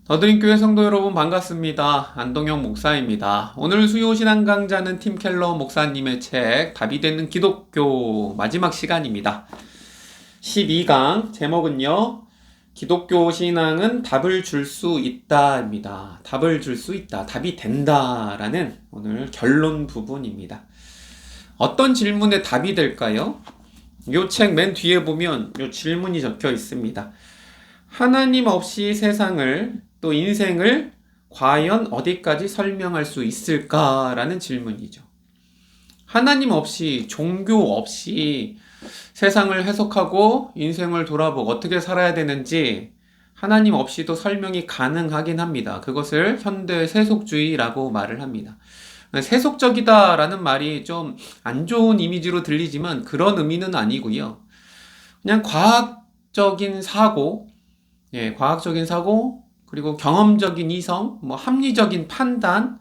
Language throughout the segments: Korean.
더드림교회 성도 여러분 반갑습니다. 안동영 목사입니다. 오늘 수요신앙 강좌는 팀 켈러 목사님의 책 답이 되는 기독교 마지막 시간입니다. 12강 제목은요. 기독교 신앙은 답을 줄 수 있다입니다. 답을 줄 수 있다. 답이 된다라는 오늘 결론 부분입니다. 어떤 질문에 답이 될까요? 이 책 맨 뒤에 보면 이 질문이 적혀 있습니다. 하나님 없이 세상을 또 인생을 과연 어디까지 설명할 수 있을까라는 질문이죠. 하나님 없이, 종교 없이 세상을 해석하고 인생을 돌아보고 어떻게 살아야 되는지 하나님 없이도 설명이 가능하긴 합니다. 그것을 현대 세속주의라고 말을 합니다. 세속적이다라는 말이 좀 안 좋은 이미지로 들리지만 그런 의미는 아니고요. 그냥 과학적인 사고, 과학적인 사고, 그리고 경험적인 이성, 합리적인 판단,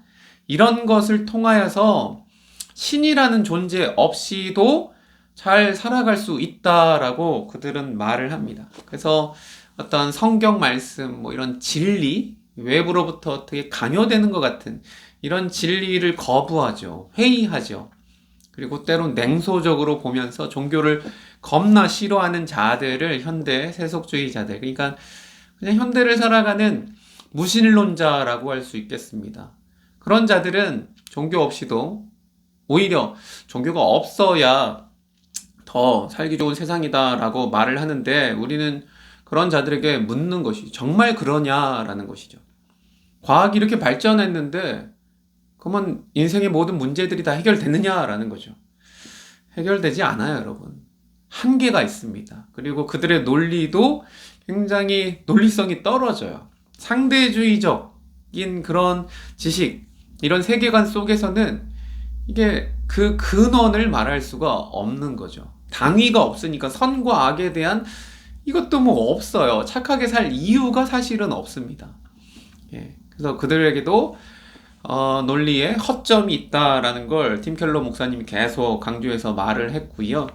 이런 것을 통하여서 신이라는 존재 없이도 잘 살아갈 수 있다라고 그들은 말을 합니다. 그래서 어떤 성경 말씀, 이런 진리, 외부로부터 어떻게 강요되는 것 같은 이런 진리를 거부하죠. 회의하죠. 그리고 때론 냉소적으로 보면서 종교를 겁나 싫어하는 자들을 현대 세속주의자들, 그러니까 그냥 현대를 살아가는 무신론자라고 할 수 있겠습니다. 그런 자들은 종교 없이도 오히려 종교가 없어야 더 살기 좋은 세상이다라고 말을 하는데 우리는 그런 자들에게 묻는 것이 정말 그러냐라는 것이죠. 과학이 이렇게 발전했는데 그러면 인생의 모든 문제들이 다 해결됐느냐라는 거죠. 해결되지 않아요, 여러분. 한계가 있습니다. 그리고 그들의 논리도 굉장히 논리성이 떨어져요. 상대주의적인 그런 지식, 이런 세계관 속에서는 이게 그 근원을 말할 수가 없는 거죠. 당위가 없으니까 선과 악에 대한 이것도 없어요. 착하게 살 이유가 사실은 없습니다. 그래서 그들에게도 논리에 허점이 있다라는 걸 팀 켈러 목사님이 계속 강조해서 말을 했고요.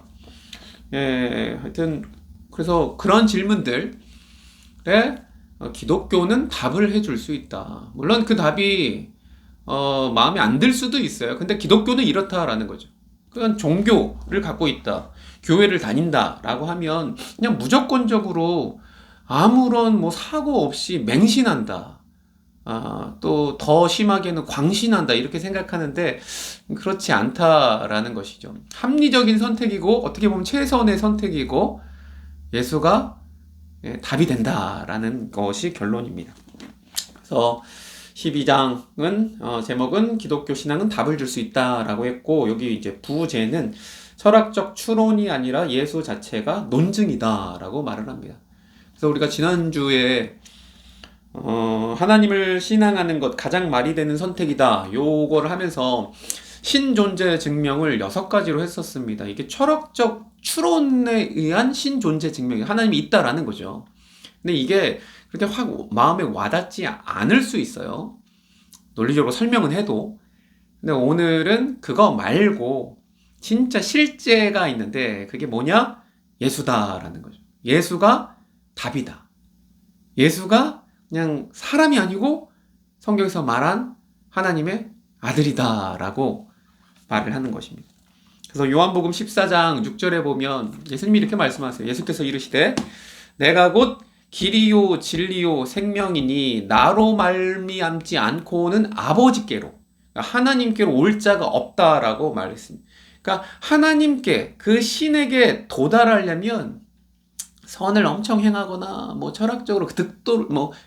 하여튼 그래서 그런 질문들에 기독교는 답을 해줄 수 있다. 물론 그 답이 마음에 안 들 수도 있어요. 근데 기독교는 이렇다라는 거죠. 그냥 종교를 갖고 있다, 교회를 다닌다라고 하면 그냥 무조건적으로 아무런 사고 없이 맹신한다. 또 더 심하게는 광신한다 이렇게 생각하는데 그렇지 않다라는 것이죠. 합리적인 선택이고 어떻게 보면 최선의 선택이고 예수가 답이 된다라는 것이 결론입니다. 그래서 12장은 제목은 기독교 신앙은 답을 줄 수 있다라고 했고 여기 이제 부제는 철학적 추론이 아니라 예수 자체가 논증이다라고 말을 합니다. 그래서 우리가 지난주에 하나님을 신앙하는 것 가장 말이 되는 선택이다 요거를 하면서 신존재 증명을 6가지로 했었습니다. 이게 철학적 추론에 의한 신존재 증명이 하나님이 있다라는 거죠. 근데 이게 그렇게 확 마음에 와닿지 않을 수 있어요. 논리적으로 설명은 해도. 근데 오늘은 그거 말고 진짜 실제가 있는데 그게 뭐냐? 예수다라는 거죠. 예수가 답이다. 예수가 그냥 사람이 아니고 성경에서 말한 하나님의 아들이다라고 말을 하는 것입니다. 그래서 요한복음 14장 6절에 보면 예수님이 이렇게 말씀하세요. 예수께서 이르시되 내가 곧 길이요 진리요 생명이니 나로 말미암지 않고는 아버지께로, 그러니까 하나님께로 올 자가 없다라고 말했습니다. 그러니까 하나님께, 그 신에게 도달하려면 선을 엄청 행하거나 철학적으로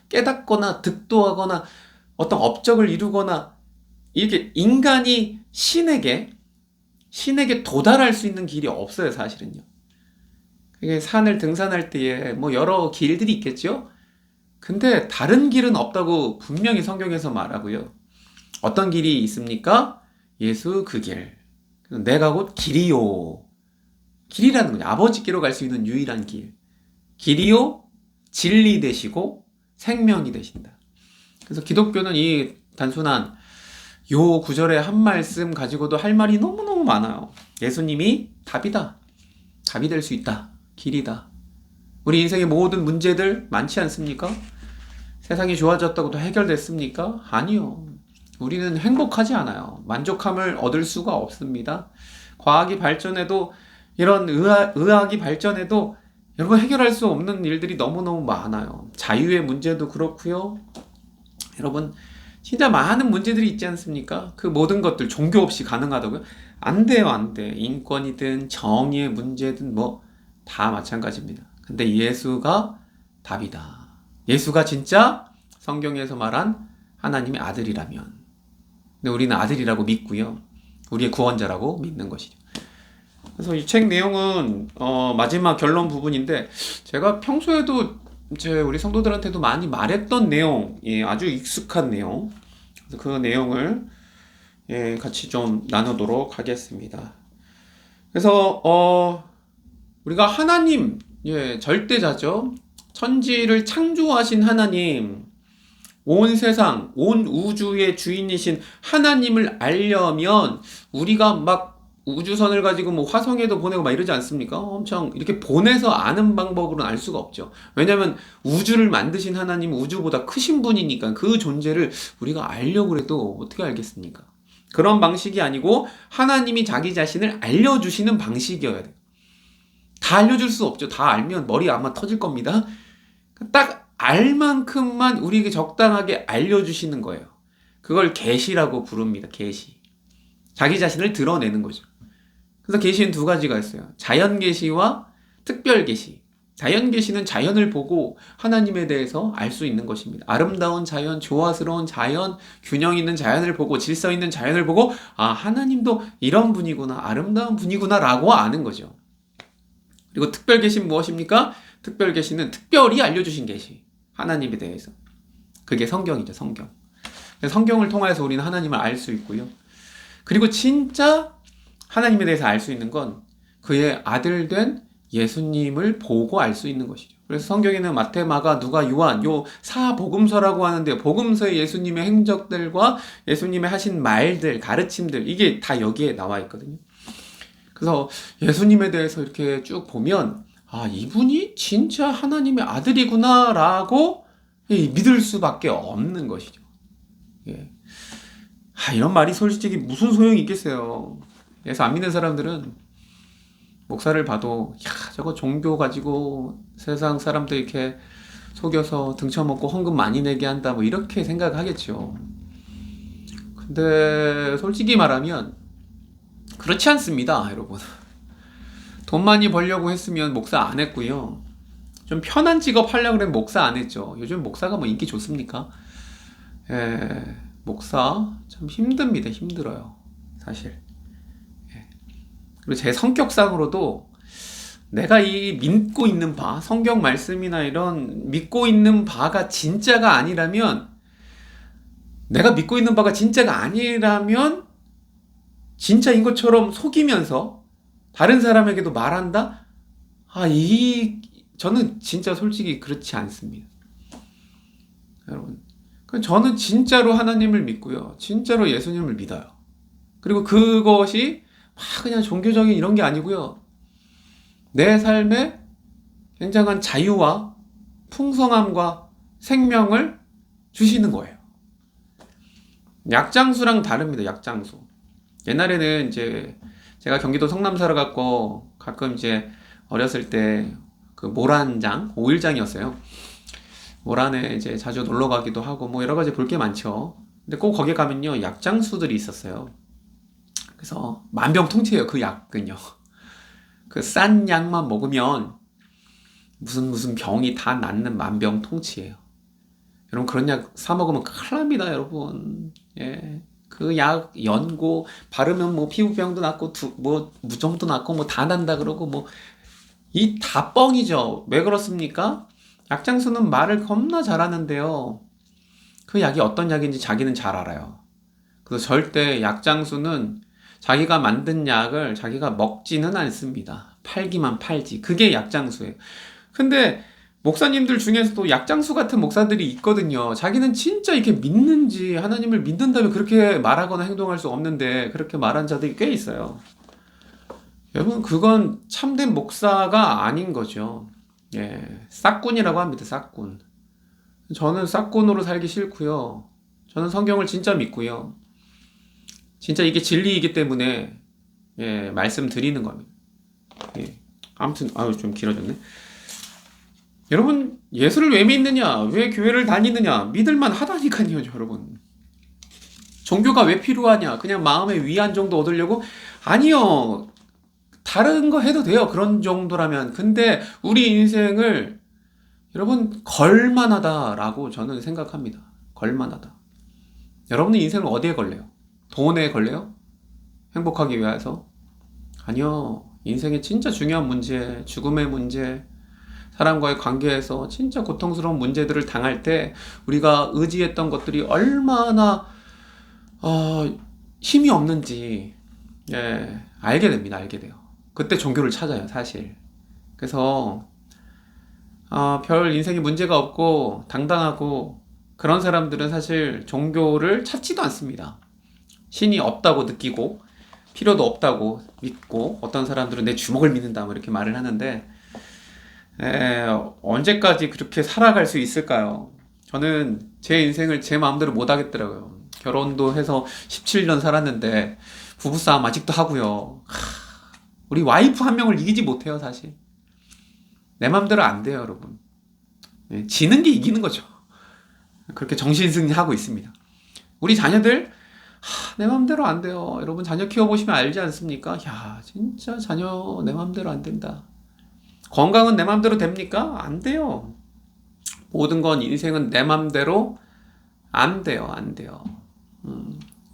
깨닫거나 득도하거나 어떤 업적을 이루거나 이렇게 인간이 신에게 도달할 수 있는 길이 없어요, 사실은요. 그게 산을 등산할 때에 여러 길들이 있겠죠? 근데 다른 길은 없다고 분명히 성경에서 말하고요. 어떤 길이 있습니까? 예수 그 길. 내가 곧 길이요. 길이라는 거죠. 아버지께로 갈 수 있는 유일한 길. 길이요, 진리 되시고 생명이 되신다. 그래서 기독교는 이 단순한 요 구절의 한 말씀 가지고도 할 말이 너무너무 많아요. 예수님이 답이다. 답이 될 수 있다. 길이다. 우리 인생의 모든 문제들 많지 않습니까? 세상이 좋아졌다고 도 해결됐습니까? 아니요. 우리는 행복하지 않아요. 만족함을 얻을 수가 없습니다. 과학이 발전해도 이런 의학이 발전해도 여러분 해결할 수 없는 일들이 너무너무 많아요. 자유의 문제도 그렇고요. 여러분 진짜 많은 문제들이 있지 않습니까? 그 모든 것들 종교 없이 가능하다고요? 안 돼요, 안 돼. 인권이든 정의의 문제든 뭐 다 마찬가지입니다. 근데 예수가 답이다. 예수가 진짜 성경에서 말한 하나님의 아들이라면. 근데 우리는 아들이라고 믿고요. 우리의 구원자라고 믿는 것이죠. 그래서 이 책 내용은 마지막 결론 부분인데 제가 평소에도 우리 성도들한테도 많이 말했던 내용, 예, 아주 익숙한 내용. 그래서 그 내용을 예, 같이 좀 나누도록 하겠습니다. 그래서 우리가 하나님, 예, 절대자죠. 천지를 창조하신 하나님, 온 세상, 온 우주의 주인이신 하나님을 알려면 우리가 막 우주선을 가지고 뭐 화성에도 보내고 막 이러지 않습니까? 엄청 이렇게 보내서 아는 방법으로는 알 수가 없죠. 왜냐하면 우주를 만드신 하나님은 우주보다 크신 분이니까 그 존재를 우리가 알려고 해도 어떻게 알겠습니까? 그런 방식이 아니고 하나님이 자기 자신을 알려주시는 방식이어야 돼요. 다 알려줄 수 없죠. 다 알면 머리 아마 터질 겁니다. 딱 알 만큼만 우리에게 적당하게 알려주시는 거예요. 그걸 계시라고 부릅니다. 계시. 자기 자신을 드러내는 거죠. 그래서 계시는 두 가지가 있어요. 자연 계시와 특별 계시. 자연 계시는 자연을 보고 하나님에 대해서 알 수 있는 것입니다. 아름다운 자연, 조화스러운 자연, 균형 있는 자연을 보고 질서 있는 자연을 보고 아, 하나님도 이런 분이구나, 아름다운 분이구나라고 아는 거죠. 그리고 특별 계시는 무엇입니까? 특별 계시는 특별히 알려주신 계시. 하나님에 대해서. 그게 성경이죠, 성경. 성경을 통해서 우리는 하나님을 알 수 있고요. 그리고 진짜 하나님에 대해서 알 수 있는 건 그의 아들 된 예수님을 보고 알 수 있는 것이죠. 그래서 성경에는 마태, 마가, 누가, 요한 요 사복음서라고 하는데 복음서의 예수님의 행적들과 예수님의 하신 말들, 가르침들 이게 다 여기에 나와 있거든요. 그래서 예수님에 대해서 이렇게 쭉 보면 아, 이분이 진짜 하나님의 아들이구나 라고 믿을 수밖에 없는 것이죠. 예. 아, 이런 말이 솔직히 무슨 소용이 있겠어요. 그래서 안 믿는 사람들은 목사를 봐도 야, 저거 종교 가지고 세상 사람들 이렇게 속여서 등쳐먹고 헌금 많이 내게 한다 뭐 이렇게 생각하겠죠. 근데 솔직히 말하면 그렇지 않습니다, 여러분. 돈 많이 벌려고 했으면 목사 안 했고요. 좀 편한 직업 하려고 그러면 목사 안 했죠. 요즘 목사가 뭐 인기 좋습니까? 예, 목사 참 힘듭니다. 힘들어요. 사실. 예. 그리고 제 성격상으로도 내가 이 믿고 있는 바, 성경 말씀이나 이런 믿고 있는 바가 진짜가 아니라면 내가 믿고 있는 바가 진짜가 아니라면 진짜인 것처럼 속이면서 다른 사람에게도 말한다? 아, 저는 진짜 솔직히 그렇지 않습니다. 여러분. 저는 진짜로 하나님을 믿고요. 진짜로 예수님을 믿어요. 그리고 그것이 막 그냥 종교적인 이런 게 아니고요. 내 삶에 굉장한 자유와 풍성함과 생명을 주시는 거예요. 약장수랑 다릅니다. 약장수. 옛날에는 이제 제가 경기도 성남 살아갖고 가끔 이제 어렸을 때 그 모란장, 5일장이었어요. 모란에 이제 자주 놀러 가기도 하고 뭐 여러 가지 볼 게 많죠. 근데 꼭 거기 가면요 약장수들이 있었어요. 그래서 만병통치예요. 그 약은요. 그 싼 약만 먹으면 무슨 병이 다 낫는 만병통치예요. 여러분 그런 약 사 먹으면 큰일 납니다, 여러분. 예. 그 약 연고 바르면 뭐 피부병도 낫고 뭐 무좀도 낫고 뭐 다 난다 그러고 뭐 이 다 뻥이죠. 왜 그렇습니까? 약장수는 말을 겁나 잘하는데요. 그 약이 어떤 약인지 자기는 잘 알아요. 그래서 절대 약장수는 자기가 만든 약을 자기가 먹지는 않습니다. 팔기만 팔지. 그게 약장수예요. 근데 목사님들 중에서도 약장수 같은 목사들이 있거든요. 자기는 진짜 이렇게 믿는지 하나님을 믿는다면 그렇게 말하거나 행동할 수 없는데 그렇게 말한 자들이 꽤 있어요. 여러분 그건 참된 목사가 아닌 거죠. 예, 싹군이라고 합니다. 싹군. 저는 싹군으로 살기 싫고요. 저는 성경을 진짜 믿고요. 진짜 이게 진리이기 때문에 말씀드리는 겁니다. 예. 아무튼 좀 길어졌네. 여러분, 예수를 왜 믿느냐? 왜 교회를 다니느냐? 믿을만 하다니까요, 여러분. 종교가 왜 필요하냐? 그냥 마음의 위안 정도 얻으려고? 아니요. 다른 거 해도 돼요. 그런 정도라면. 근데 우리 인생을 여러분 걸만하다라고 저는 생각합니다. 걸만하다. 여러분의 인생은 어디에 걸려요? 돈에 걸려요? 행복하기 위해서? 아니요. 인생의 진짜 중요한 문제, 죽음의 문제, 사람과의 관계에서 진짜 고통스러운 문제들을 당할 때 우리가 의지했던 것들이 얼마나 힘이 없는지 알게 됩니다. 알게 돼요. 그때 종교를 찾아요, 사실. 그래서 별 인생에 문제가 없고 당당하고 그런 사람들은 사실 종교를 찾지도 않습니다. 신이 없다고 느끼고 필요도 없다고 믿고, 어떤 사람들은 내 주먹을 믿는다 뭐 이렇게 말을 하는데 언제까지 그렇게 살아갈 수 있을까요? 저는 제 인생을 제 마음대로 못 하겠더라고요. 결혼도 해서 17년 살았는데 부부싸움 아직도 하고요. 우리 와이프 한 명을 이기지 못해요, 사실. 내 맘대로 안 돼요, 여러분. 지는 게 이기는 거죠. 그렇게 정신승리하고 있습니다. 우리 자녀들, 내 맘대로 안 돼요. 여러분, 자녀 키워보시면 알지 않습니까? 야, 진짜 자녀 내 맘대로 안 된다. 건강은 내 맘대로 됩니까? 안 돼요. 모든 건 인생은 내 맘대로 안 돼요, 안 돼요.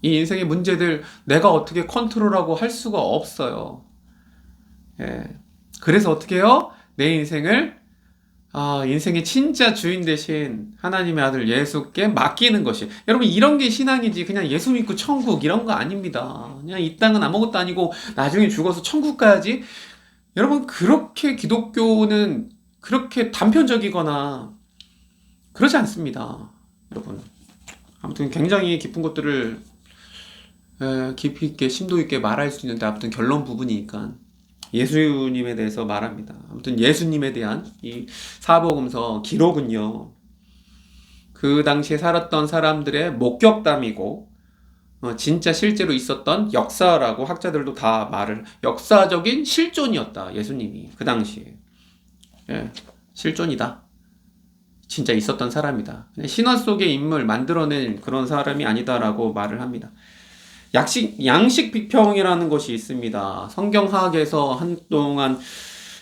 이 인생의 문제들 내가 어떻게 컨트롤하고 할 수가 없어요. 그래서 어떻게 해요? 내 인생을 인생의 진짜 주인 대신 하나님의 아들 예수께 맡기는 것이, 여러분 이런 게 신앙이지 그냥 예수 믿고 천국 이런 거 아닙니다. 그냥 이 땅은 아무것도 아니고 나중에 죽어서 천국 가야지. 여러분 그렇게 기독교는 그렇게 단편적이거나 그러지 않습니다. 여러분 아무튼 굉장히 깊은 것들을 깊이 있게 심도 있게 말할 수 있는데, 아무튼 결론 부분이니까 예수님에 대해서 말합니다. 아무튼 예수님에 대한 이 사복음서 기록은요, 그 당시에 살았던 사람들의 목격담이고 진짜 실제로 있었던 역사라고 학자들도 다 말을, 역사적인 실존이었다. 예수님이 그 당시에 실존이다. 진짜 있었던 사람이다. 신화 속의 인물 만들어낸 그런 사람이 아니다라고 말을 합니다. 양식 비평이라는 것이 있습니다. 성경학에서 한동안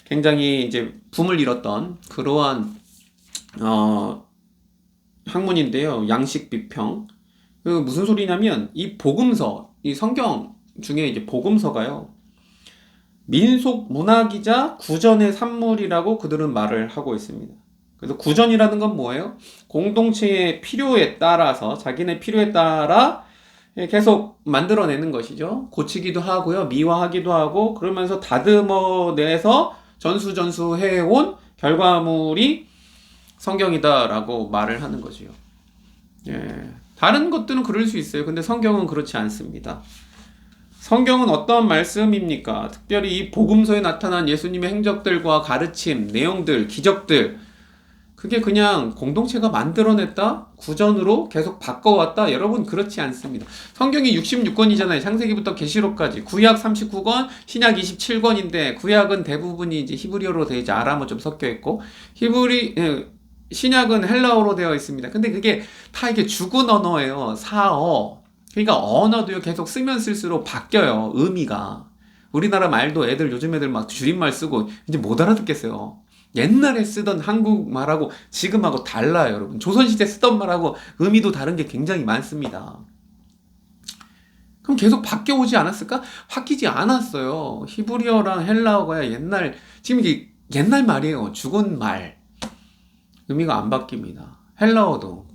굉장히 이제 붐을 일었던 그러한 학문인데요. 양식 비평. 그 무슨 소리냐면 이 복음서, 이 성경 중에 이제 복음서가요, 민속 문화기자 구전의 산물이라고 그들은 말을 하고 있습니다. 그래서 구전이라는 건 뭐예요? 공동체의 필요에 따라서, 자기네 필요에 따라 계속 만들어내는 것이죠. 고치기도 하고요, 미화하기도 하고, 그러면서 다듬어내서 전수해온 결과물이 성경이다라고 말을 하는 거지요. 다른 것들은 그럴 수 있어요. 근데 성경은 그렇지 않습니다. 성경은 어떤 말씀입니까? 특별히 이 복음서에 나타난 예수님의 행적들과 가르침, 내용들, 기적들, 그게 그냥 공동체가 만들어냈다? 구전으로 계속 바꿔왔다? 여러분 그렇지 않습니다. 성경이 66권이잖아요. 창세기부터 계시록까지. 구약 39권, 신약 27권인데 구약은 대부분이 이제 히브리어로 되어 있지, 아람어 좀 섞여 있고, 신약은 헬라어로 되어 있습니다. 근데 그게 다 이게 죽은 언어예요. 사어. 그러니까 언어도요 계속 쓰면 쓸수록 바뀌어요. 의미가. 우리나라 말도 요즘 애들 막 줄임말 쓰고 이제 못 알아듣겠어요. 옛날에 쓰던 한국말하고 지금하고 달라요, 여러분. 조선시대 쓰던 말하고 의미도 다른 게 굉장히 많습니다. 그럼 계속 바뀌어오지 않았을까? 바뀌지 않았어요. 히브리어랑 헬라어가 지금 이게 옛날 말이에요. 죽은 말. 의미가 안 바뀝니다. 헬라어도.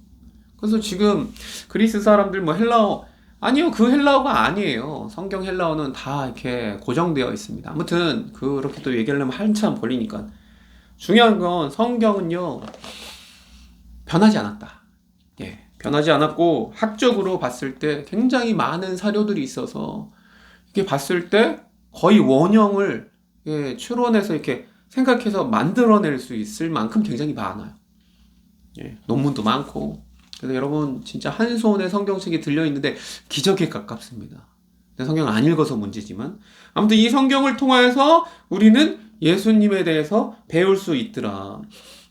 그래서 지금 그리스 사람들 헬라어, 아니요, 그 헬라어가 아니에요. 성경 헬라어는 다 이렇게 고정되어 있습니다. 아무튼 그렇게 또 얘기하려면 한참 걸리니까. 중요한 건 성경은요 변하지 않았다. 변하지 않았고, 학적으로 봤을 때 굉장히 많은 사료들이 있어서 이렇게 봤을 때 거의 원형을 추론해서 이렇게 생각해서 만들어낼 수 있을 만큼 굉장히 많아요. 논문도 많고. 그래서 여러분 진짜 한 손에 성경책이 들려있는데 기적에 가깝습니다. 성경을 안 읽어서 문제지만 아무튼 이 성경을 통하여서 우리는 예수님에 대해서 배울 수 있더라.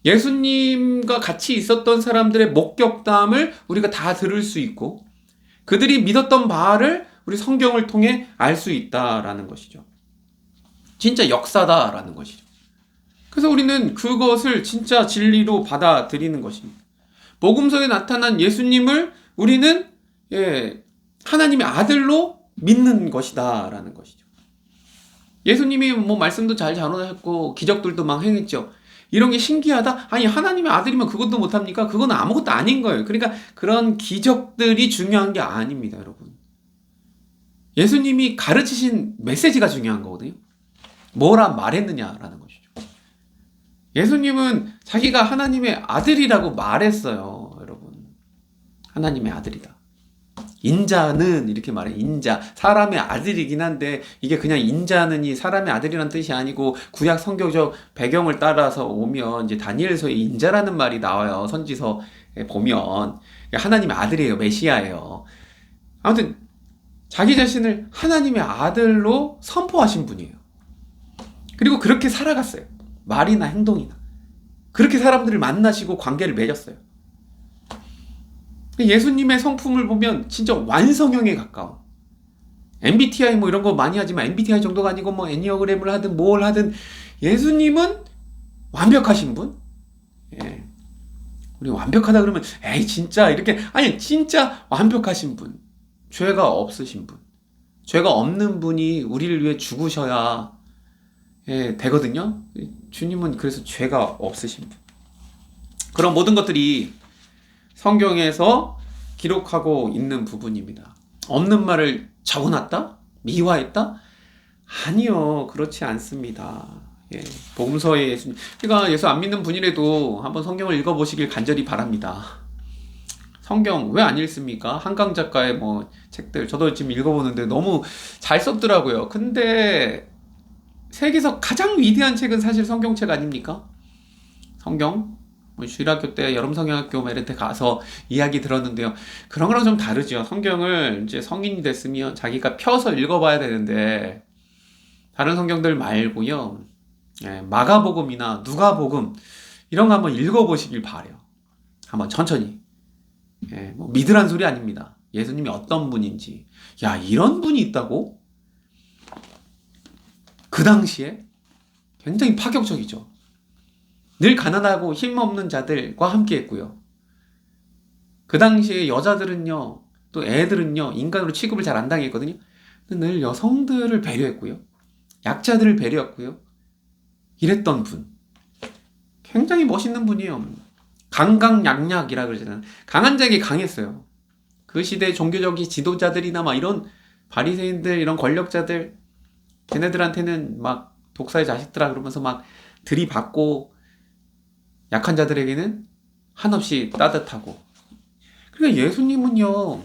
예수님과 같이 있었던 사람들의 목격담을 우리가 다 들을 수 있고 그들이 믿었던 바를 우리 성경을 통해 알 수 있다라는 것이죠. 진짜 역사다라는 것이죠. 그래서 우리는 그것을 진짜 진리로 받아들이는 것입니다. 복음서에 나타난 예수님을 우리는 하나님의 아들로 믿는 것이다 라는 것이죠. 예수님이 뭐 말씀도 잘 전하셨고 기적들도 막 행했죠. 이런 게 신기하다? 아니 하나님의 아들이면 그것도 못합니까? 그건 아무것도 아닌 거예요. 그러니까 그런 기적들이 중요한 게 아닙니다, 여러분. 예수님이 가르치신 메시지가 중요한 거거든요. 뭐라 말했느냐라는 것이죠. 예수님은 자기가 하나님의 아들이라고 말했어요, 여러분. 하나님의 아들이다. 인자는 이렇게 말해. 인자. 사람의 아들이긴 한데 이게 그냥 인자는이 사람의 아들이라는 뜻이 아니고 구약 성경적 배경을 따라서 오면 이제 다니엘서에 인자라는 말이 나와요. 선지서에 보면 하나님의 아들이에요. 메시아예요. 아무튼 자기 자신을 하나님의 아들로 선포하신 분이에요. 그리고 그렇게 살아갔어요. 말이나 행동이나. 그렇게 사람들을 만나시고 관계를 맺었어요. 예수님의 성품을 보면 진짜 완성형에 가까워. MBTI 뭐 이런 거 많이 하지만 MBTI 정도가 아니고 뭐 애니어그램을 하든 뭘 하든 예수님은 완벽하신 분? 예. 우리 완벽하다 그러면 에이 진짜 이렇게 아니 진짜 완벽하신 분. 죄가 없으신 분. 죄가 없는 분이 우리를 위해 죽으셔야 되거든요. 주님은 그래서 죄가 없으신 분. 그런 모든 것들이 성경에서 기록하고 있는 부분입니다. 없는 말을 적어놨다? 미화했다? 아니요, 그렇지 않습니다. 복음서에 예수님, 그러니까 예수 안 믿는 분이라도 한번 성경을 읽어보시길 간절히 바랍니다. 성경 왜 안 읽습니까? 한강 작가의 뭐 책들 저도 지금 읽어보는데 너무 잘 썼더라고요. 근데 세계에서 가장 위대한 책은 사실 성경책 아닙니까? 성경? 주일학교 때 여름 성경학교 이런 데 가서 이야기 들었는데요. 그런 거랑 좀 다르죠. 성경을 이제 성인이 됐으면 자기가 펴서 읽어봐야 되는데 다른 성경들 말고요. 마가복음이나 누가복음 이런 거 한번 읽어보시길 바래요. 한번 천천히. 뭐 믿으란 소리 아닙니다. 예수님이 어떤 분인지. 야, 이런 분이 있다고? 그 당시에 굉장히 파격적이죠. 늘 가난하고 힘없는 자들과 함께 했고요. 그 당시에 여자들은요, 또 애들은요, 인간으로 취급을 잘 안 당했거든요. 늘 여성들을 배려했고요. 약자들을 배려했고요. 이랬던 분. 굉장히 멋있는 분이에요. 강강약약이라 그러잖아요. 강한 자에게 강했어요. 그 시대 종교적인 지도자들이나 막 이런 바리새인들, 이런 권력자들, 걔네들한테는 막 독사의 자식들아 그러면서 막 들이받고 약한 자들에게는 한없이 따뜻하고. 그러니까 예수님은요,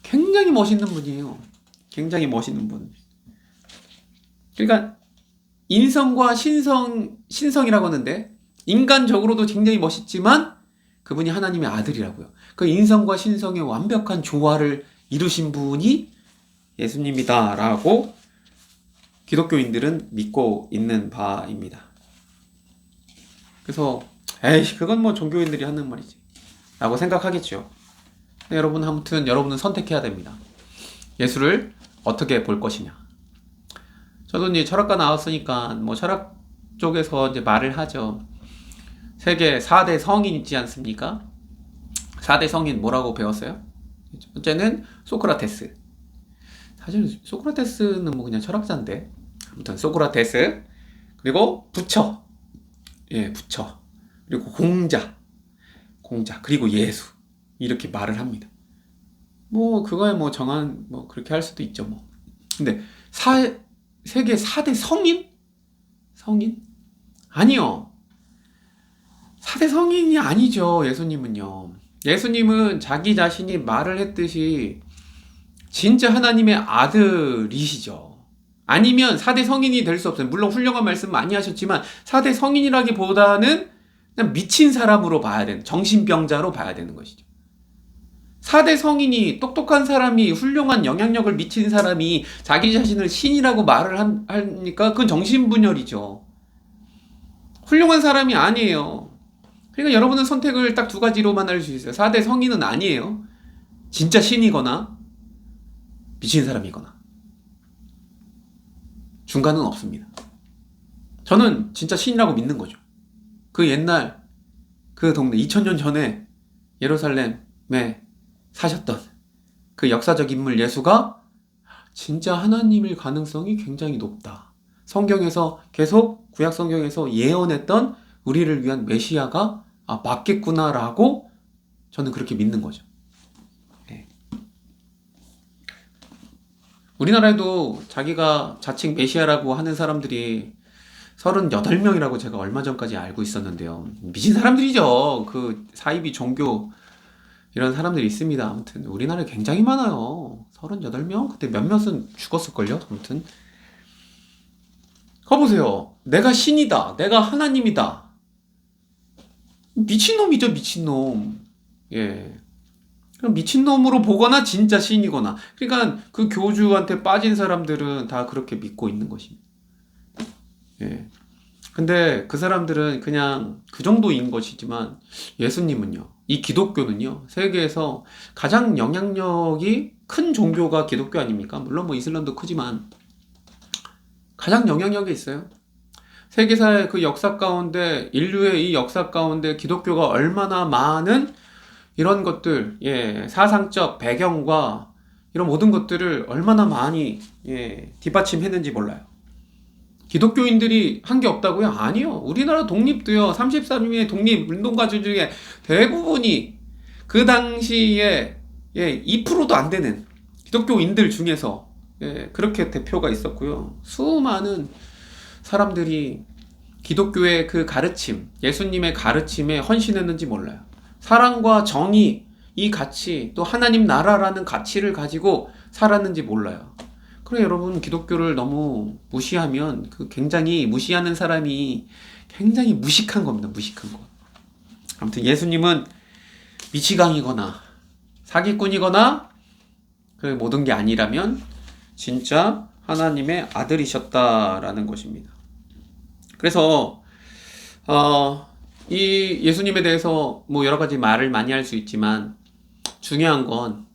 굉장히 멋있는 분이에요. 굉장히 멋있는 분. 그러니까 인성과 신성이라고 하는데 인간적으로도 굉장히 멋있지만 그분이 하나님의 아들이라고요. 그 인성과 신성의 완벽한 조화를 이루신 분이 예수님이다라고 기독교인들은 믿고 있는 바입니다. 그래서 에이 그건 뭐 종교인들이 하는 말이지 라고 생각하겠죠. 여러분 아무튼 여러분은 선택해야 됩니다. 예수를 어떻게 볼 것이냐. 저도 이제 철학과 나왔으니까 뭐 철학 쪽에서 이제 말을 하죠. 세계 4대 성인 있지 않습니까? 4대 성인 뭐라고 배웠어요? 첫 번째는 소크라테스. 사실 소크라테스는 뭐 그냥 철학자인데 아무튼 소크라테스, 그리고 부처, 부처, 그리고 공자, 그리고 예수, 이렇게 말을 합니다. 뭐 그거에 뭐 정한 뭐 그렇게 할 수도 있죠 뭐. 근데 세계 4대 성인? 아니요. 4대 성인이 아니죠. 예수님은요. 예수님은 자기 자신이 말을 했듯이 진짜 하나님의 아들이시죠. 아니면 4대 성인이 될 수 없어요. 물론 훌륭한 말씀 많이 하셨지만 4대 성인이라기보다는 그냥 미친 사람으로 봐야 되는, 정신병자로 봐야 되는 것이죠. 4대 성인이, 똑똑한 사람이, 훌륭한 영향력을 미친 사람이 자기 자신을 신이라고 말을 하니까 그건 정신분열이죠. 훌륭한 사람이 아니에요. 그러니까 여러분은 선택을 딱 2가지로만 할 수 있어요. 4대 성인은 아니에요. 진짜 신이거나 미친 사람이거나. 중간은 없습니다. 저는 진짜 신이라고 믿는 거죠. 그 옛날 그 동네 2000년 전에 예루살렘에 사셨던 그 역사적 인물 예수가 진짜 하나님일 가능성이 굉장히 높다. 성경에서 계속 구약 성경에서 예언했던 우리를 위한 메시아가 맞겠구나라고 저는 그렇게 믿는 거죠. 네. 우리나라에도 자기가 자칭 메시아라고 하는 사람들이 38명이라고 제가 얼마 전까지 알고 있었는데요. 미친 사람들이죠. 그 사이비 종교 이런 사람들이 있습니다. 아무튼 우리나라에 굉장히 많아요. 38명? 그때 몇몇은 죽었을걸요. 아무튼 가보세요. 내가 신이다. 내가 하나님이다. 미친놈이죠. 미친놈. 예. 그럼 미친놈으로 보거나 진짜 신이거나. 그러니까 그 교주한테 빠진 사람들은 다 그렇게 믿고 있는 것입니다. 예. 근데 그 사람들은 그냥 그 정도인 것이지만 예수님은요, 이 기독교는요, 세계에서 가장 영향력이 큰 종교가 기독교 아닙니까? 물론 뭐 이슬람도 크지만 가장 영향력이 있어요. 세계사의 그 역사 가운데, 인류의 이 역사 가운데 기독교가 얼마나 많은 이런 것들, 예, 사상적 배경과 이런 모든 것들을 얼마나 많이, 예, 뒷받침했는지 몰라요. 기독교인들이 한 게 없다고요? 아니요. 우리나라 독립도요, 33명의 독립운동가들 중에 대부분이 그 당시에, 예, 2%도 안 되는 기독교인들 중에서, 예, 그렇게 대표가 있었고요. 수많은 사람들이 기독교의 그 가르침, 예수님의 가르침에 헌신했는지 몰라요. 사랑과 정의, 이 가치, 또 하나님 나라라는 가치를 가지고 살았는지 몰라요. 그래, 여러분, 기독교를 너무 무시하면 그 굉장히 무시하는 사람이 굉장히 무식한 겁니다. 무식한 것. 아무튼 예수님은 미치광이거나 사기꾼이거나 그 모든 게 아니라면 진짜 하나님의 아들이셨다라는 것입니다. 그래서 이 예수님에 대해서 뭐 여러 가지 말을 많이 할 수 있지만 중요한 건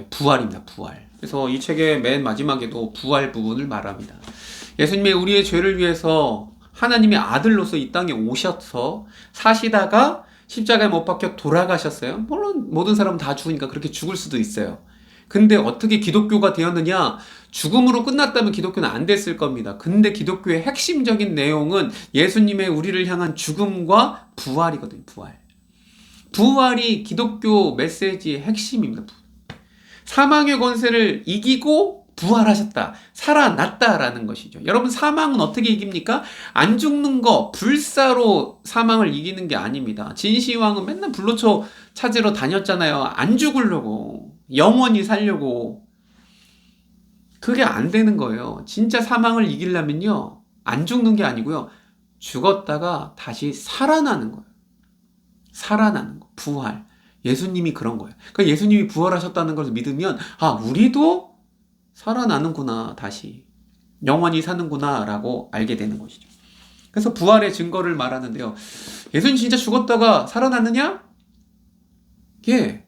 부활입니다. 부활. 그래서 이 책의 맨 마지막에도 부활 부분을 말합니다. 예수님이 우리의 죄를 위해서 하나님의 아들로서 이 땅에 오셔서 사시다가 십자가에 못 박혀 돌아가셨어요. 물론 모든 사람은 다 죽으니까 그렇게 죽을 수도 있어요. 근데 어떻게 기독교가 되었느냐? 죽음으로 끝났다면 기독교는 안 됐을 겁니다. 근데 기독교의 핵심적인 내용은 예수님의 우리를 향한 죽음과 부활이거든요. 부활. 부활이 기독교 메시지의 핵심입니다. 사망의 권세를 이기고 부활하셨다. 살아났다라는 것이죠. 여러분, 사망은 어떻게 이깁니까? 안 죽는 거, 불사로 사망을 이기는 게 아닙니다. 진시황은 맨날 불로초 찾으러 다녔잖아요. 안 죽으려고. 영원히 살려고. 그게 안 되는 거예요. 진짜 사망을 이기려면요, 안 죽는 게 아니고요, 죽었다가 다시 살아나는 거예요. 살아나는 거. 부활. 예수님이 그런 거예요. 그러니까 예수님이 부활하셨다는 것을 믿으면 우리도 살아나는구나. 다시 영원히 사는구나 라고 알게 되는 것이죠. 그래서 부활의 증거를 말하는데요, 예수님 진짜 죽었다가 살아났느냐? 예,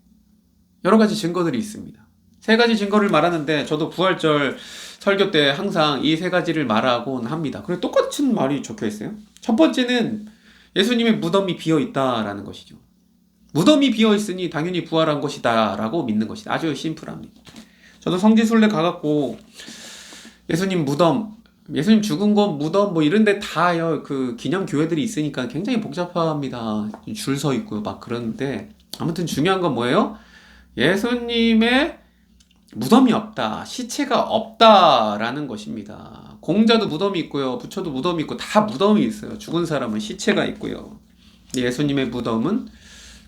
여러 가지 증거들이 있습니다. 3가지 증거를 말하는데 저도 부활절 설교 때 항상 이 3가지를 말하곤 합니다. 그리고 똑같은 말이 적혀 있어요. 첫 번째는 예수님의 무덤이 비어 있다라는 것이죠. 무덤이 비어 있으니 당연히 부활한 것이다 라고 믿는 것이다. 아주 심플합니다. 저도 성지순례 가갖고 예수님 무덤, 예수님 죽은 곳 무덤 뭐 이런데 다요, 그 기념 교회들이 있으니까 굉장히 복잡합니다. 줄 서 있고 막 그러는데, 아무튼 중요한 건 뭐예요? 예수님의 무덤이 없다, 시체가 없다라는 것입니다. 공자도 무덤이 있고요, 부처도 무덤이 있고 다 무덤이 있어요. 죽은 사람은 시체가 있고요. 예수님의 무덤은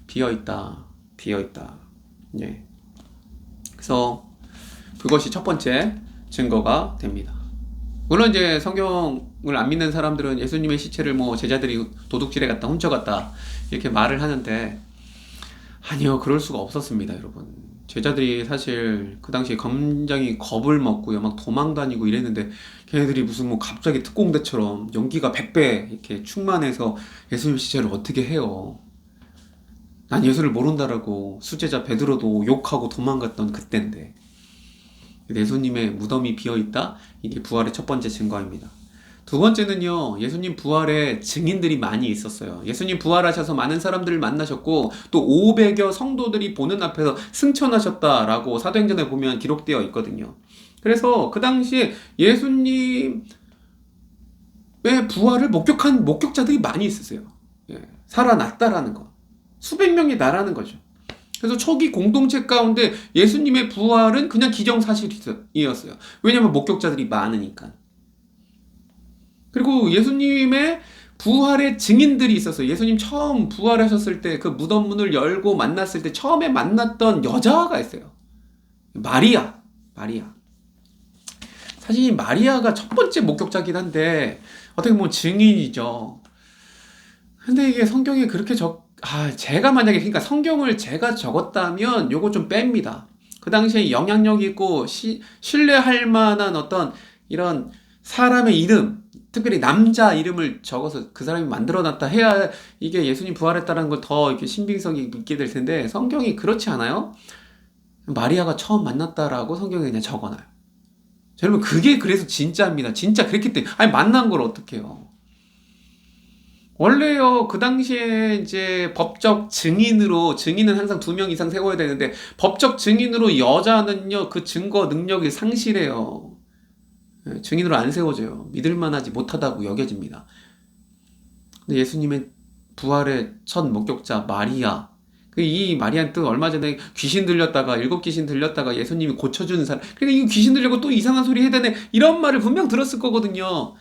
비어있다. 비어있다. 예. 그래서 그것이 첫 번째 증거가 됩니다. 물론 이제 성경을 안 믿는 사람들은 예수님의 시체를 뭐 제자들이 도둑질해 갔다 훔쳐갔다 이렇게 말을 하는데, 아니요, 그럴 수가 없었습니다, 여러분. 제자들이 사실 그 당시에 굉장히 겁을 먹고요, 막 도망 다니고 이랬는데, 걔네들이 무슨 뭐 갑자기 특공대처럼 용기가 100배 이렇게 충만해서 예수님 시체를 어떻게 해요? 난 예수를 모른다라고 수제자 베드로도 욕하고 도망갔던 그때인데, 예수님의 무덤이 비어있다? 이게 부활의 첫 번째 증거입니다. 두 번째는요, 예수님 부활에 증인들이 많이 있었어요. 예수님 부활하셔서 많은 사람들을 만나셨고, 또 500여 성도들이 보는 앞에서 승천하셨다라고 사도행전에 보면 기록되어 있거든요. 그래서 그 당시에 예수님의 부활을 목격한 목격자들이 많이 있었어요. 예, 살아났다라는 거. 수백 명이 나라는 거죠. 그래서 초기 공동체 가운데 예수님의 부활은 그냥 기정사실이었어요. 왜냐하면 목격자들이 많으니까. 그리고 예수님의 부활의 증인들이 있었어요. 예수님 처음 부활하셨을 때 그 무덤 문을 열고 만났을 때 처음에 만났던 여자가 있어요. 마리아. 사실 이 마리아가 첫 번째 목격자긴 한데 어떻게 보면 증인이죠. 근데 이게 성경에 그렇게 제가 만약에, 그러니까 성경을 제가 적었다면 요거 좀 뺍니다. 그 당시에 영향력 있고 신뢰할 만한 어떤 이런 사람의 이름, 특별히 남자 이름을 적어서 그 사람이 만들어놨다 해야 이게 예수님 부활했다는 걸 더 이렇게 신빙성이 있게 될 텐데, 성경이 그렇지 않아요? 마리아가 처음 만났다라고 성경에 그냥 적어놔요. 여러분, 그게 그래서 진짜입니다. 진짜 그랬기 때문에. 아니, 만난 걸 어떡해요. 원래요, 그 당시에 이제 법적 증인은 항상 2명 이상 세워야 되는데, 법적 증인으로 여자는요, 그 증거 능력이 상실해요. 증인으로 안 세워져요. 믿을만하지 못하다고 여겨집니다. 근데 예수님의 부활의 첫 목격자 마리아, 이 마리아는 또 얼마 전에 귀신 들렸다가 7귀신 들렸다가 예수님이 고쳐주는 사람, 그러니까 이 귀신 들려고 또 이상한 소리 해야 되네, 이런 말을 분명 들었을 거거든요.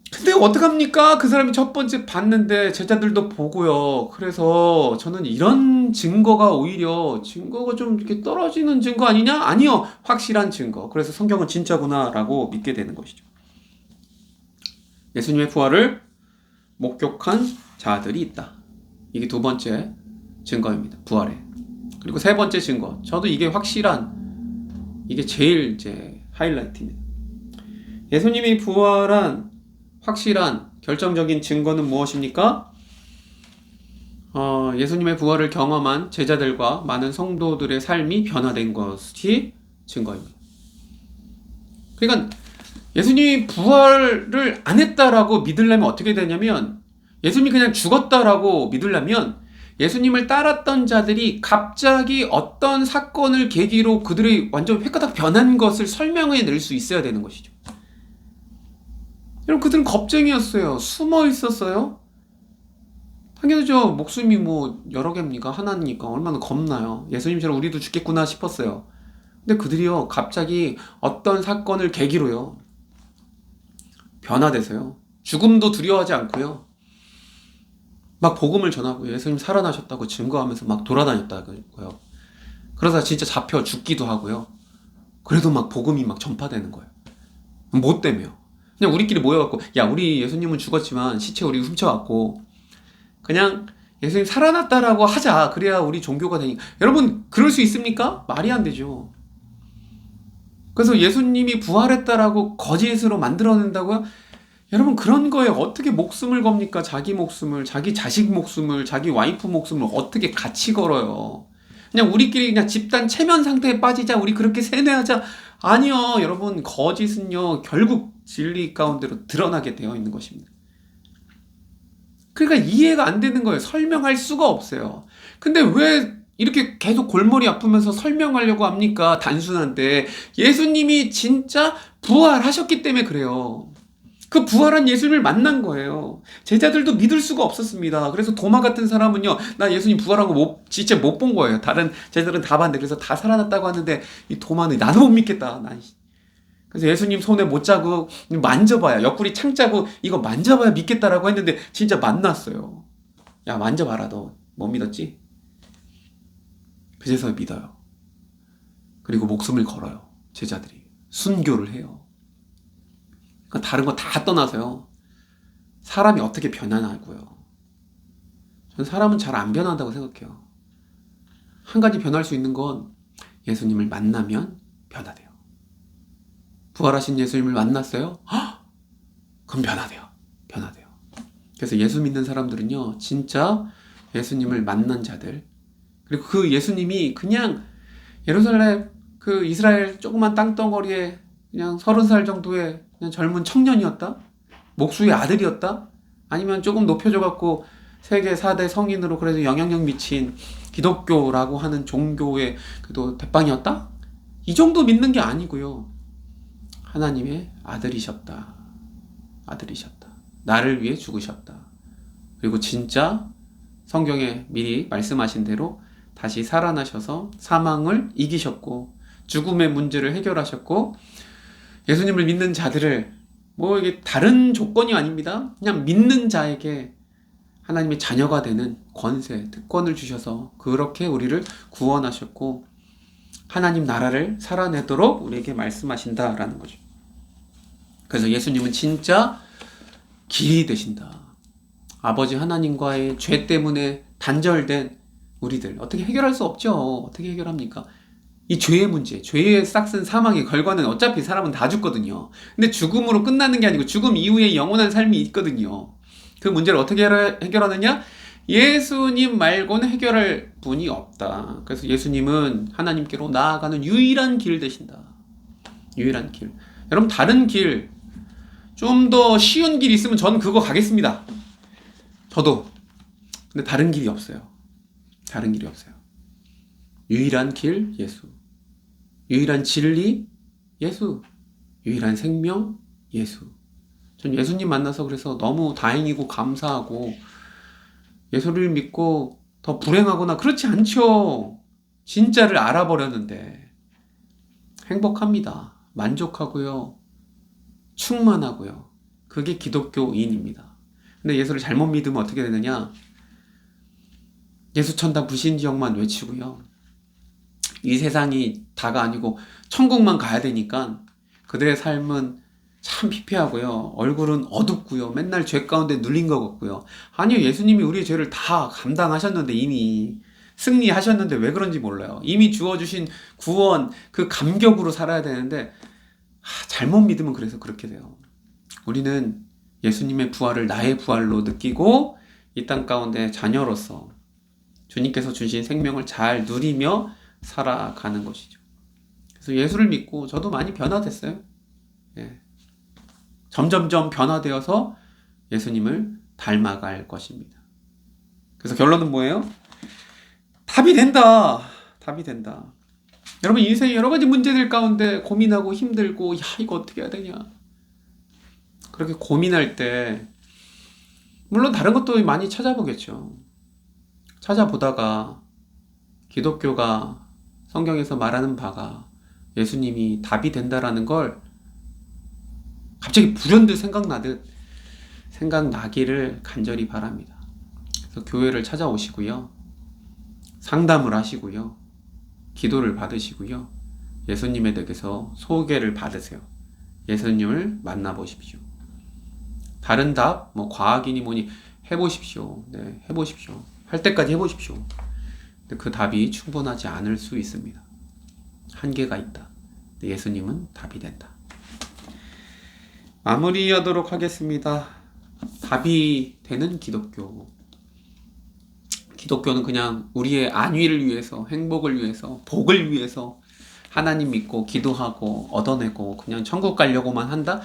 근데 어떡합니까? 그 사람이 첫 번째 봤는데 제자들도 보고요. 그래서 저는 이런 증거가 오히려 증거가 좀 이렇게 떨어지는 증거 아니냐? 아니요. 확실한 증거. 그래서 성경은 진짜구나라고 믿게 되는 것이죠. 예수님의 부활을 목격한 자들이 있다. 이게 두 번째 증거입니다. 부활에. 그리고 세 번째 증거. 저도 이게 이게 제일 이제 하이라이트입니다. 예수님이 부활한 확실한 결정적인 증거는 무엇입니까? 예수님의 부활을 경험한 제자들과 많은 성도들의 삶이 변화된 것이 증거입니다. 그러니까 예수님이 부활을 안 했다라고 믿으려면 어떻게 되냐면, 예수님이 그냥 죽었다라고 믿으려면 예수님을 따랐던 자들이 갑자기 어떤 사건을 계기로 그들이 완전 획가닥 변한 것을 설명해 낼 수 있어야 되는 것이죠. 여러분, 그들은 겁쟁이였어요. 숨어 있었어요. 당연하죠. 목숨이 뭐 여러 개입니까? 하나니까 얼마나 겁나요. 예수님처럼 우리도 죽겠구나 싶었어요. 근데 그들이요, 갑자기 어떤 사건을 계기로요, 변화돼서요, 죽음도 두려워하지 않고요, 막 복음을 전하고 예수님 살아나셨다고 증거하면서 막 돌아다녔다고요. 그러다 진짜 잡혀 죽기도 하고요. 그래도 막 복음이 막 전파되는 거예요. 뭐 때문에요? 그냥 우리끼리 모여갖고, 야, 우리 예수님은 죽었지만 시체 우리 훔쳐갖고 그냥 예수님 살아났다라고 하자. 그래야 우리 종교가 되니까. 여러분, 그럴 수 있습니까? 말이 안 되죠. 그래서 예수님이 부활했다라고 거짓으로 만들어낸다고요? 여러분, 그런 거에 어떻게 목숨을 겁니까? 자기 목숨을, 자기 자식 목숨을, 자기 와이프 목숨을 어떻게 같이 걸어요? 그냥 우리끼리 그냥 집단 체면 상태에 빠지자, 우리 그렇게 세뇌하자. 아니요, 여러분, 거짓은요, 결국 진리 가운데로 드러나게 되어 있는 것입니다. 그러니까 이해가 안 되는 거예요. 설명할 수가 없어요. 근데 왜 이렇게 계속 골머리 아프면서 설명하려고 합니까? 단순한데 예수님이 진짜 부활하셨기 때문에 그래요. 그 부활한 예수님을 만난 거예요. 제자들도 믿을 수가 없었습니다. 그래서 도마 같은 사람은요, 나 예수님 부활한 거 진짜 못 본 거예요. 다른 제자들은 다 봤는데, 그래서 다 살아났다고 하는데 이 도마는 나도 못 믿겠다. 그래서 예수님 손에 못 자고 만져봐야, 옆구리 창 짜고 이거 만져봐야 믿겠다라고 했는데 진짜 만났어요. 야, 만져봐라. 너 못 믿었지? 그제서 믿어요. 그리고 목숨을 걸어요. 제자들이 순교를 해요. 그러니까 다른 거 다 떠나서요. 사람이 어떻게 변하냐고요. 저는 사람은 잘 안 변한다고 생각해요. 한 가지 변할 수 있는 건 예수님을 만나면 변화돼요. 부활하신 예수님을 만났어요? 헉! 그럼 변화돼요. 변화돼요. 그래서 예수 믿는 사람들은요, 진짜 예수님을 만난 자들, 그리고 그 예수님이 그냥 예루살렘 그 이스라엘 조그만 땅덩어리에 그냥 30살 정도의 그냥 젊은 청년이었다? 목수의 아들이었다? 아니면 조금 높여줘갖고 세계 4대 성인으로 그래서 영향력 미친 기독교라고 하는 종교의 그래도 대빵이었다? 이 정도 믿는 게 아니고요. 하나님의 아들이셨다. 아들이셨다. 나를 위해 죽으셨다. 그리고 진짜 성경에 미리 말씀하신 대로 다시 살아나셔서 사망을 이기셨고 죽음의 문제를 해결하셨고 예수님을 믿는 자들을 뭐 이게 다른 조건이 아닙니다. 그냥 믿는 자에게 하나님의 자녀가 되는 권세, 특권을 주셔서 그렇게 우리를 구원하셨고 하나님 나라를 살아내도록 우리에게 말씀하신다라는 거죠. 그래서 예수님은 진짜 길이 되신다. 아버지 하나님과의 죄 때문에 단절된 우리들 어떻게 해결할 수 없죠. 어떻게 해결합니까? 이 죄의 문제, 죄의 싹슨 사망의 결과는 어차피 사람은 다 죽거든요. 근데 죽음으로 끝나는 게 아니고 죽음 이후에 영원한 삶이 있거든요. 그 문제를 어떻게 해결하느냐? 예수님 말고는 해결할 분이 없다. 그래서 예수님은 하나님께로 나아가는 유일한 길 되신다. 유일한 길. 여러분 다른 길, 좀 더 쉬운 길이 있으면 전 그거 가겠습니다. 저도. 근데 다른 길이 없어요. 다른 길이 없어요. 유일한 길 예수. 유일한 진리 예수. 유일한 생명 예수. 전 예수님 만나서 그래서 너무 다행이고 감사하고 예수를 믿고 더 불행하거나 그렇지 않죠. 진짜를 알아버렸는데 행복합니다. 만족하고요. 충만하고요. 그게 기독교인입니다. 근데 예수를 잘못 믿으면 어떻게 되느냐? 예수 천당 불신지역만 외치고요. 이 세상이 다가 아니고 천국만 가야 되니까 그들의 삶은 참 피폐하고요. 얼굴은 어둡고요. 맨날 죄 가운데 눌린 것 같고요. 아니요. 예수님이 우리의 죄를 다 감당하셨는데 이미 승리하셨는데 왜 그런지 몰라요. 이미 주어주신 구원 그 감격으로 살아야 되는데 잘못 믿으면 그래서 그렇게 돼요. 우리는 예수님의 부활을 나의 부활로 느끼고 이 땅 가운데 자녀로서 주님께서 주신 생명을 잘 누리며 살아가는 것이죠. 그래서 예수를 믿고 저도 많이 변화됐어요. 예. 점점점 변화되어서 예수님을 닮아갈 것입니다. 그래서 결론은 뭐예요? 답이 된다. 답이 된다. 여러분 인생에 여러 가지 문제들 가운데 고민하고 힘들고 이거 어떻게 해야 되냐. 그렇게 고민할 때 물론 다른 것도 많이 찾아보겠죠. 찾아보다가 기독교가 성경에서 말하는 바가 예수님이 답이 된다라는 걸 갑자기 불현듯 생각나기를 간절히 바랍니다. 그래서 교회를 찾아오시고요. 상담을 하시고요. 기도를 받으시고요. 예수님에 대해서 소개를 받으세요. 예수님을 만나보십시오. 다른 답, 과학이니 뭐니 해보십시오. 네, 해보십시오. 할 때까지 해보십시오. 근데 그 답이 충분하지 않을 수 있습니다. 한계가 있다. 근데 예수님은 답이 된다. 마무리하도록 하겠습니다. 답이 되는 기독교. 기독교는 그냥 우리의 안위를 위해서, 행복을 위해서, 복을 위해서 하나님 믿고 기도하고 얻어내고 그냥 천국 가려고만 한다?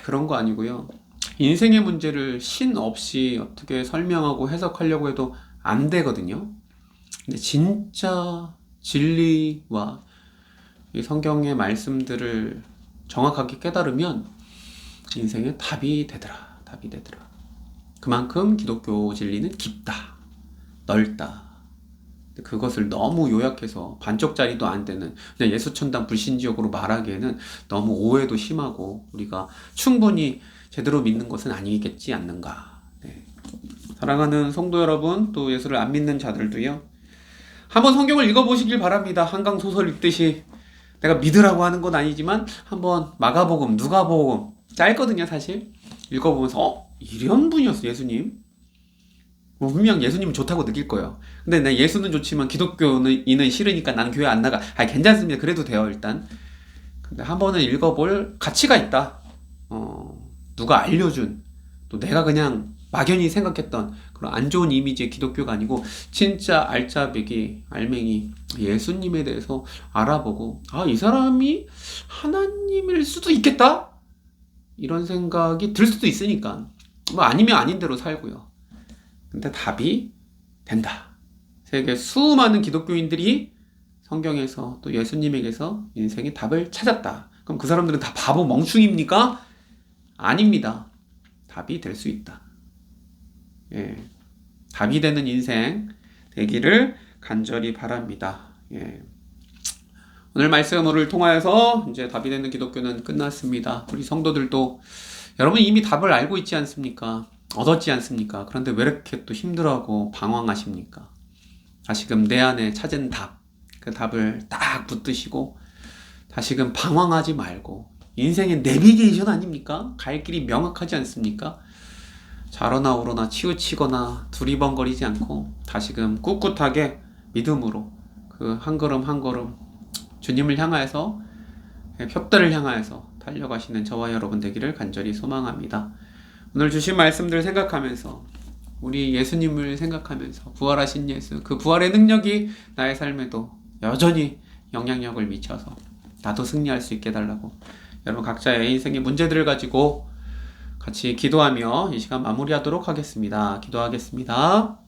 그런 거 아니고요. 인생의 문제를 신 없이 어떻게 설명하고 해석하려고 해도 안 되거든요. 근데 진짜 진리와 이 성경의 말씀들을 정확하게 깨달으면 인생의 답이 되더라. 답이 되더라. 그만큼 기독교 진리는 깊다. 넓다. 그것을 너무 요약해서 반쪽짜리도 안 되는 그냥 예수천당 불신지역으로 말하기에는 너무 오해도 심하고 우리가 충분히 제대로 믿는 것은 아니겠지 않는가. 네. 사랑하는 성도 여러분, 또 예수를 안 믿는 자들도요. 한번 성경을 읽어보시길 바랍니다. 한강 소설 읽듯이 내가 믿으라고 하는 건 아니지만 한번 마가복음, 누가복음 짧거든요, 사실. 읽어보면서 이런 분이었어, 예수님. 뭐 분명 예수님은 좋다고 느낄 거예요. 근데 내 예수는 좋지만 기독교인은 싫으니까 난 교회 안 나가. 괜찮습니다. 그래도 돼요, 일단. 근데 한 번은 읽어볼 가치가 있다. 누가 알려준, 또 내가 그냥 막연히 생각했던 그런 안 좋은 이미지의 기독교가 아니고 진짜 알짜배기, 알맹이 예수님에 대해서 알아보고 이 사람이 하나님일 수도 있겠다? 이런 생각이 들 수도 있으니까 뭐 아니면 아닌 대로 살고요. 근데 답이 된다. 세계 수많은 기독교인들이 성경에서 또 예수님에게서 인생의 답을 찾았다. 그럼 그 사람들은 다 바보 멍충입니까? 아닙니다. 답이 될 수 있다. 예. 답이 되는 인생 되기를 간절히 바랍니다. 예. 오늘 말씀을 통하여서 이제 답이 되는 기독교는 끝났습니다. 우리 성도들도 여러분 이미 답을 알고 있지 않습니까? 얻었지 않습니까? 그런데 왜 이렇게 또 힘들어하고 방황하십니까? 다시금 내 안에 찾은 답, 그 답을 딱 붙드시고 다시금 방황하지 말고 인생의 내비게이션 아닙니까? 갈 길이 명확하지 않습니까? 좌로나 우로나 치우치거나 두리번거리지 않고 다시금 꿋꿋하게 믿음으로 그 한 걸음 한 걸음 주님을 향하여서 푯달을 향하여서 달려가시는 저와 여러분 되기를 간절히 소망합니다. 오늘 주신 말씀들 생각하면서 우리 예수님을 생각하면서 부활하신 예수, 그 부활의 능력이 나의 삶에도 여전히 영향력을 미쳐서 나도 승리할 수 있게 해달라고 여러분 각자의 인생의 문제들을 가지고 같이 기도하며 이 시간 마무리하도록 하겠습니다. 기도하겠습니다.